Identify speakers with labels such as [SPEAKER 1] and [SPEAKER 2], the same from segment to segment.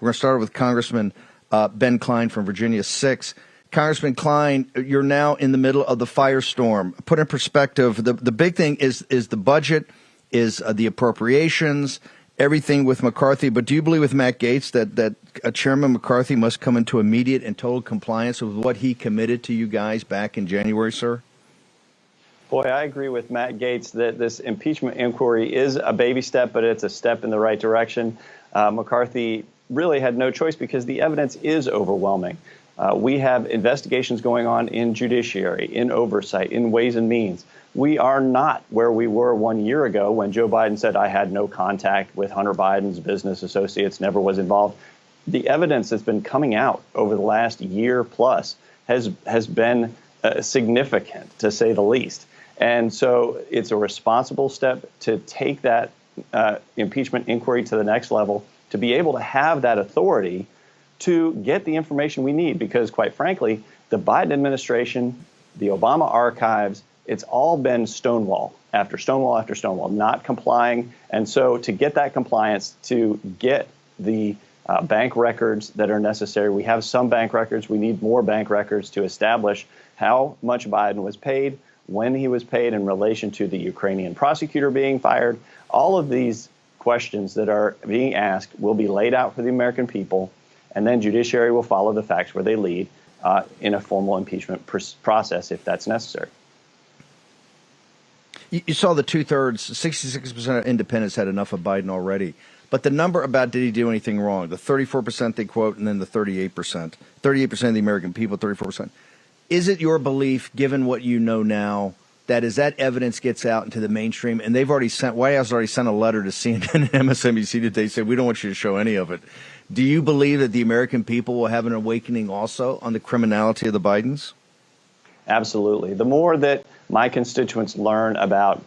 [SPEAKER 1] We're going to start with Congressman Ben Cline from Virginia 6. Congressman Cline, you're now in the middle of the firestorm. Put in perspective, the big thing is the budget, is the appropriations, everything with McCarthy. But do you believe with Matt Gaetz that Chairman McCarthy must come into immediate and total compliance with what he committed to you guys back in January, sir?
[SPEAKER 2] Boy, I agree with Matt Gaetz that this impeachment inquiry is a baby step, but it's a step in the right direction. McCarthy really had no choice because the evidence is overwhelming. We have investigations going on in judiciary, in oversight, in Ways and Means. We are not where we were 1 year ago when Joe Biden said, I had no contact with Hunter Biden's business associates, never was involved. The evidence that's been coming out over the last year plus has been significant, to say the least. And so it's a responsible step to take that impeachment inquiry to the next level, to be able to have that authority to get the information we need, because quite frankly, the Biden administration, the Obama archives, it's all been stonewall after stonewall after stonewall, not complying. And so to get that compliance, to get the bank records that are necessary, we have some bank records, we need more bank records to establish how much Biden was paid, when he was paid in relation to the Ukrainian prosecutor being fired. All of these questions that are being asked will be laid out for the American people, and then judiciary will follow the facts where they lead in a formal impeachment process if that's necessary.
[SPEAKER 1] You saw the 2/3, 66% of independents had enough of Biden already. But the number about did he do anything wrong, the 34% they quote, and then the 38%. 38% of the American people, 34%. Is it your belief, given what you know now, that as that evidence gets out into the mainstream, and they've already sent, White House already sent a letter to CNN and MSNBC today, said we don't want you to show any of it. Do you believe that the American people will have an awakening also on the criminality of the Bidens?
[SPEAKER 2] Absolutely. The more that my constituents learn about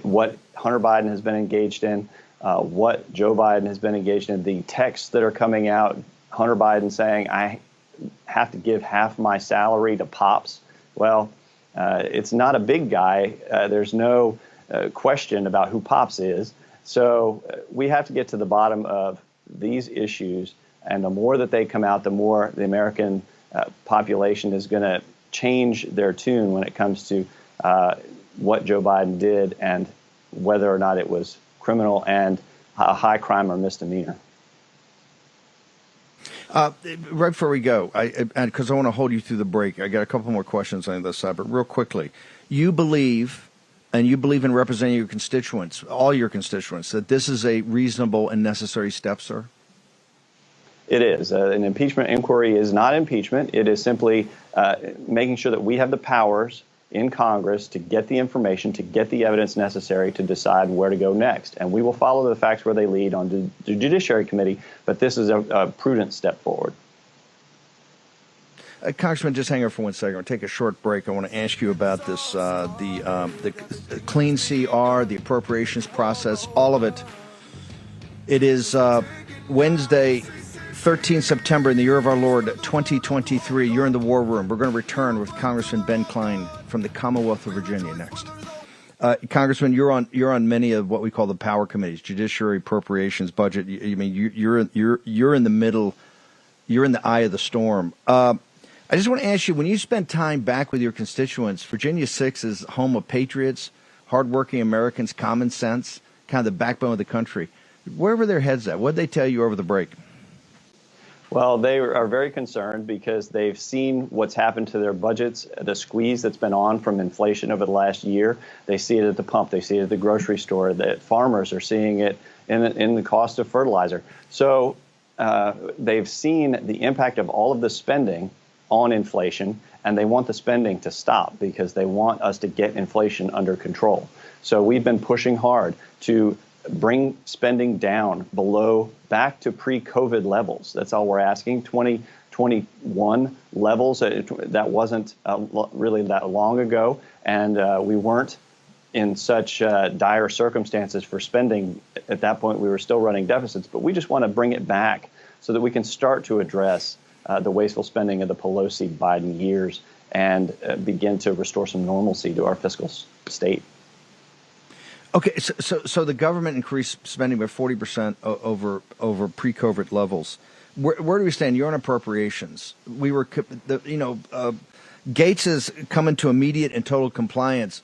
[SPEAKER 2] what Hunter Biden has been engaged in, what Joe Biden has been engaged in, the texts that are coming out, Hunter Biden saying, I have to give half my salary to Pops. Well, it's not a big guy. There's no question about who Pops is. So we have to get to the bottom of these issues. And the more that they come out, the more the American population is going to change their tune when it comes to what Joe Biden did and whether or not it was criminal and a high crime or misdemeanor.
[SPEAKER 1] Right before we go, because I want to hold you through the break, I got a couple more questions on this side, but real quickly, you believe in representing your constituents, all your constituents, that this is a reasonable and necessary step, sir?
[SPEAKER 2] It is. An impeachment inquiry is not impeachment. It is simply making sure that we have the powers in Congress to get the information, to get the evidence necessary to decide where to go next. And we will follow the facts where they lead on the Judiciary Committee, but this is a prudent step forward.
[SPEAKER 1] Congressman, just hang on for 1 second. I'll take a short break. I want to ask you about this, the Clean CR, the appropriations process, all of it. It is Wednesday, 13 September in the year of our Lord, 2023. You're in the War Room. We're going to return with Congressman Ben Cline from the Commonwealth of Virginia next. Congressman, you're on many of what we call the power committees: Judiciary, Appropriations, Budget. You're in the middle. You're in the eye of the storm. I just want to ask you, when you spend time back with your constituents, Virginia 6 is home of patriots, hardworking Americans, common sense, kind of the backbone of the country. Where were their heads at? What did they tell you over the break?
[SPEAKER 2] Well, they are very concerned because they've seen what's happened to their budgets, the squeeze that's been on from inflation over the last year. They see it at the pump. They see it at the grocery store. That farmers are seeing it in the cost of fertilizer. So they've seen the impact of all of the spending on inflation, and they want the spending to stop because they want us to get inflation under control. So we've been pushing hard to bring spending down back to pre-COVID levels. That's all we're asking. 2021 levels, that wasn't really that long ago, and we weren't in such dire circumstances for spending. At that point, we were still running deficits, but we just want to bring it back so that we can start to address the wasteful spending of the Pelosi-Biden years and begin to restore some normalcy to our fiscal state.
[SPEAKER 1] Okay, so the government increased spending by 40% over pre-COVID levels. Where do we stand? You're on appropriations. We were, Gates is coming to immediate and total compliance.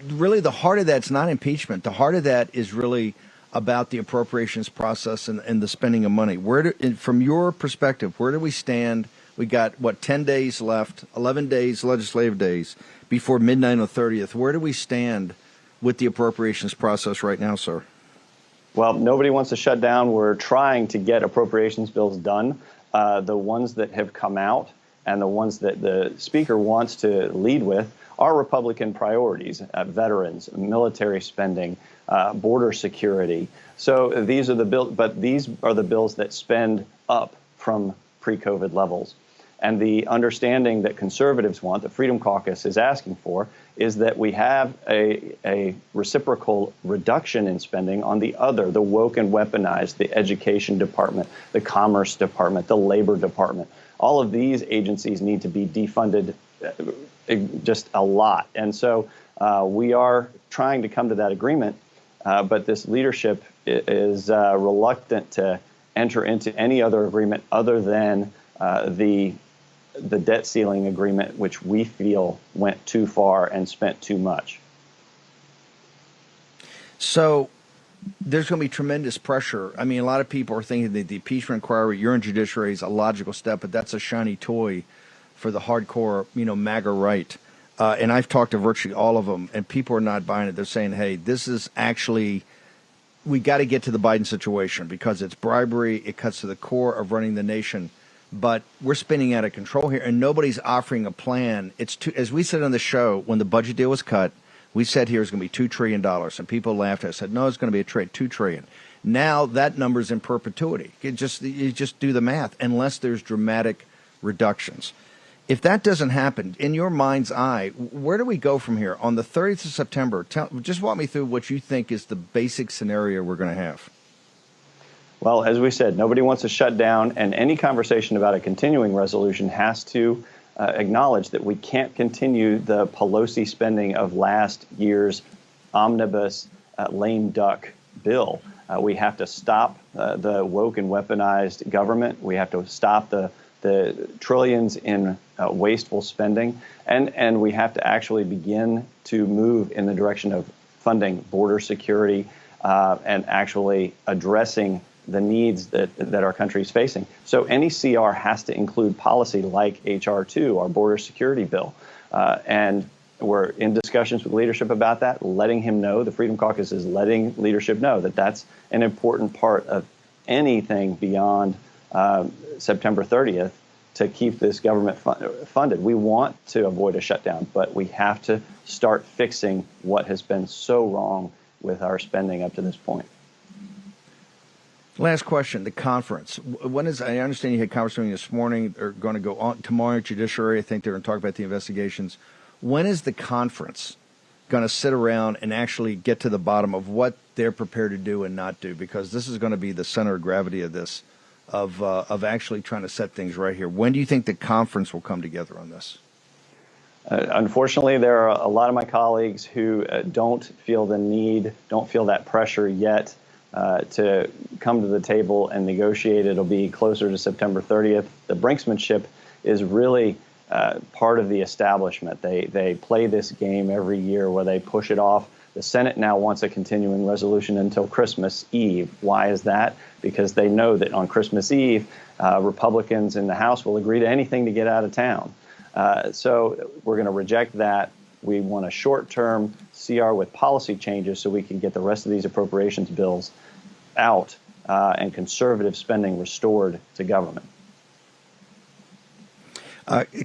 [SPEAKER 1] Really, the heart of that's not impeachment. The heart of that is really about the appropriations process and the spending of money. From your perspective, where do we stand? We got, 10 days left, 11 days, legislative days, before midnight on the 30th. Where do we stand with the appropriations process right now, sir?
[SPEAKER 2] Well, nobody wants to shut down. We're trying to get appropriations bills done. The ones that have come out and the ones that the Speaker wants to lead with are Republican priorities: veterans, military spending, border security. So these are the bills, but these are the bills that spend up from pre-COVID levels. And the understanding that conservatives want, the Freedom Caucus is asking for, is that we have a reciprocal reduction in spending on the woke and weaponized, the Education Department, the Commerce Department, the Labor Department. All of these agencies need to be defunded just a lot. And so we are trying to come to that agreement, but this leadership is reluctant to enter into any other agreement other than the debt ceiling agreement, which we feel went too far and spent too much.
[SPEAKER 1] So there's going to be tremendous pressure. I mean, a lot of people are thinking that the impeachment inquiry, you're in judiciary, is a logical step, but that's a shiny toy for the hardcore, MAGA right. And I've talked to virtually all of them, and people are not buying it. They're saying, hey, this is actually, we got to get to the Biden situation because it's bribery. It cuts to the core of running the nation. But we're spinning out of control here, and nobody's offering a plan. As we said on the show, when the budget deal was cut, we said here it's going to be $2 trillion. And people laughed at us, said, no, it's going to be $2 trillion. Now that number's in perpetuity. You just do the math, unless there's dramatic reductions. If that doesn't happen, in your mind's eye, where do we go from here? On the 30th of September, just walk me through what you think is the basic scenario we're going to have.
[SPEAKER 2] Well, as we said, nobody wants to shut down, and any conversation about a continuing resolution has to acknowledge that we can't continue the Pelosi spending of last year's omnibus lame duck bill. We have to stop the woke and weaponized government. We have to stop the trillions in wasteful spending, and we have to actually begin to move in the direction of funding border security and actually addressing the needs that our country is facing. So any CR has to include policy like H.R. 2, our border security bill. And we're in discussions with leadership about that, letting him know, the Freedom Caucus is letting leadership know that that's an important part of anything beyond September 30th to keep this government funded. We want to avoid a shutdown, but we have to start fixing what has been so wrong with our spending up to this point.
[SPEAKER 1] Last question, the conference. I understand you had a conference meeting this morning. They're going to go on tomorrow at Judiciary. I think they're going to talk about the investigations. When is the conference going to sit around and actually get to the bottom of what they're prepared to do and not do? Because this is going to be the center of gravity of this, of actually trying to set things right here. When do you think the conference will come together on this?
[SPEAKER 2] Unfortunately, there are a lot of my colleagues who don't feel the need, don't feel that pressure yet to come to the table and negotiate. It'll be closer to September 30th. The brinksmanship is really part of the establishment. They play this game every year where they push it off. The Senate now wants a continuing resolution until Christmas Eve. Why is that? Because they know that on Christmas Eve, Republicans in the House will agree to anything to get out of town. So we're going to reject that. We want a short-term CR with policy changes so we can get the rest of these appropriations bills out and conservative spending restored to government.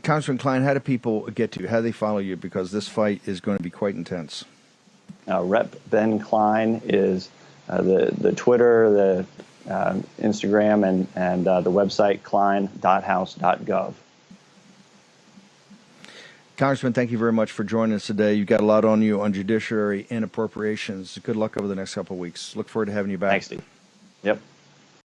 [SPEAKER 1] Congressman Cline, how do people get to you? How do they follow you? Because this fight is going to be quite intense.
[SPEAKER 2] Rep. Ben Cline is the Twitter, the Instagram, and the website cline.house.gov.
[SPEAKER 1] Congressman, thank you very much for joining us today. You've got a lot on you on judiciary and appropriations. Good luck over the next couple of weeks. Look forward to having you back.
[SPEAKER 2] Thanks, Steve. Yep.